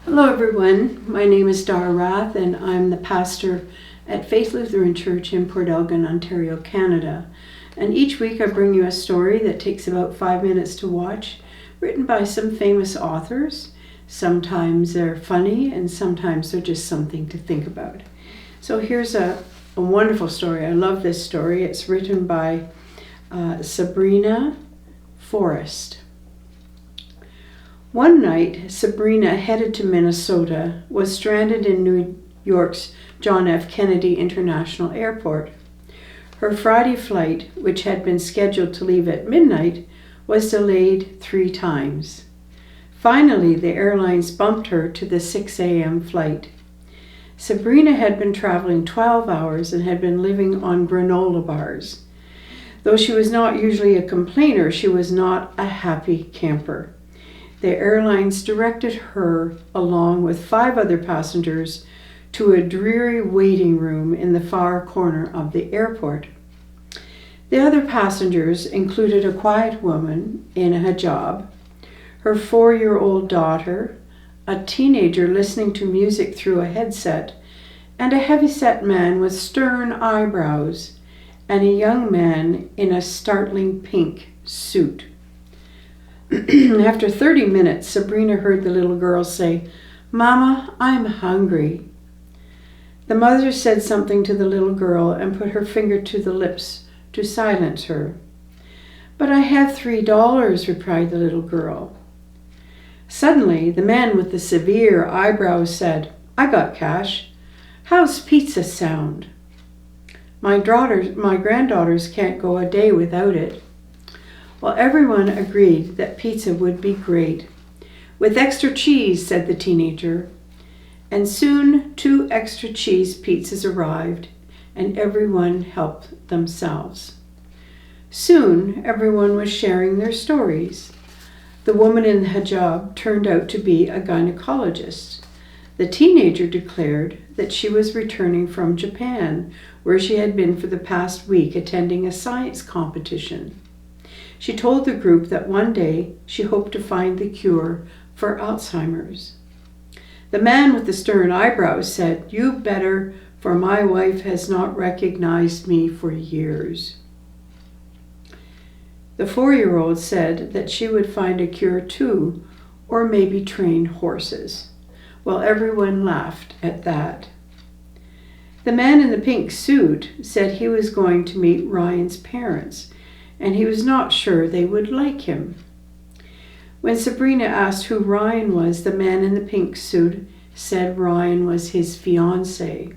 Hello everyone, my name is Dara Rath and I'm the pastor at Faith Lutheran Church in Port Elgin, Ontario, Canada. And each week I bring you a story that takes about 5 minutes to watch, written by some famous authors. Sometimes they're funny and sometimes they're just something to think about. So here's a wonderful story. I love this story. It's written by Sabrina Forrest. One night, Sabrina, headed to Minnesota, was stranded in New York's John F. Kennedy International Airport. Her Friday flight, which had been scheduled to leave at midnight, was delayed 3 times. Finally, the airlines bumped her to the 6 a.m. flight. Sabrina had been traveling 12 hours and had been living on granola bars. Though she was not usually a complainer, she was not a happy camper. The airlines directed her, along with 5 other passengers, to a dreary waiting room in the far corner of the airport. The other passengers included a quiet woman in a hijab, her 4-year-old daughter, a teenager listening to music through a headset, and a heavy-set man with stern eyebrows, and a young man in a startling pink suit. After 30 minutes, Sabrina heard the little girl say, "Mama, I'm hungry." The mother said something to the little girl and put her finger to the lips to silence her. "But I have $3, replied the little girl. Suddenly, the man with the severe eyebrows said, "I got cash. How's pizza sound? My granddaughters can't go a day without it." Well, everyone agreed that pizza would be great. "With extra cheese," said the teenager. And soon 2 extra cheese pizzas arrived, and everyone helped themselves. Soon, everyone was sharing their stories. The woman in the hijab turned out to be a gynecologist. The teenager declared that she was returning from Japan, where she had been for the past week attending a science competition. She told the group that one day she hoped to find the cure for Alzheimer's. The man with the stern eyebrows said, "You better, for my wife has not recognized me for years." The 4-year-old said that she would find a cure too, or maybe train horses. Well, everyone laughed at that. The man in the pink suit said he was going to meet Ryan's parents, and he was not sure they would like him. When Sabrina asked who Ryan was, the man in the pink suit said Ryan was his fiancé.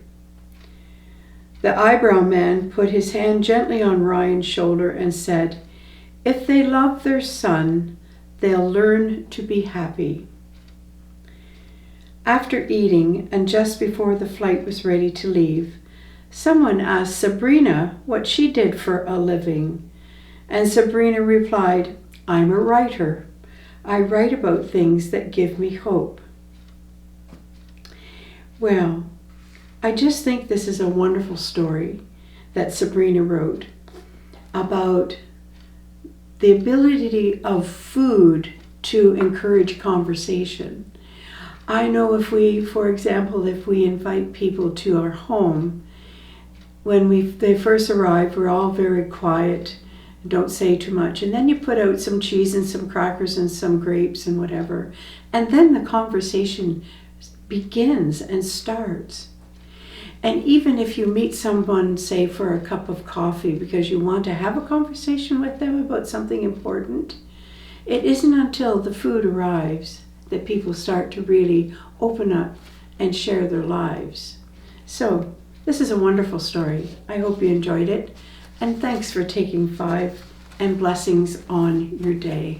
The eyebrow man put his hand gently on Ryan's shoulder and said, "If they love their son, they'll learn to be happy." After eating, and just before the flight was ready to leave, someone asked Sabrina what she did for a living. And Sabrina replied, "I'm a writer. I write about things that give me hope." Well, I just think this is a wonderful story that Sabrina wrote about the ability of food to encourage conversation. I know if we invite people to our home, when they first arrive, we're all very quiet, don't say too much, and then you put out some cheese and some crackers and some grapes and whatever, and then the conversation begins and starts. And even if you meet someone, say for a cup of coffee because you want to have a conversation with them about something important, it isn't until the food arrives that people start to really open up and share their lives. So this is a wonderful story. I hope you enjoyed it. And thanks for taking 5, and blessings on your day.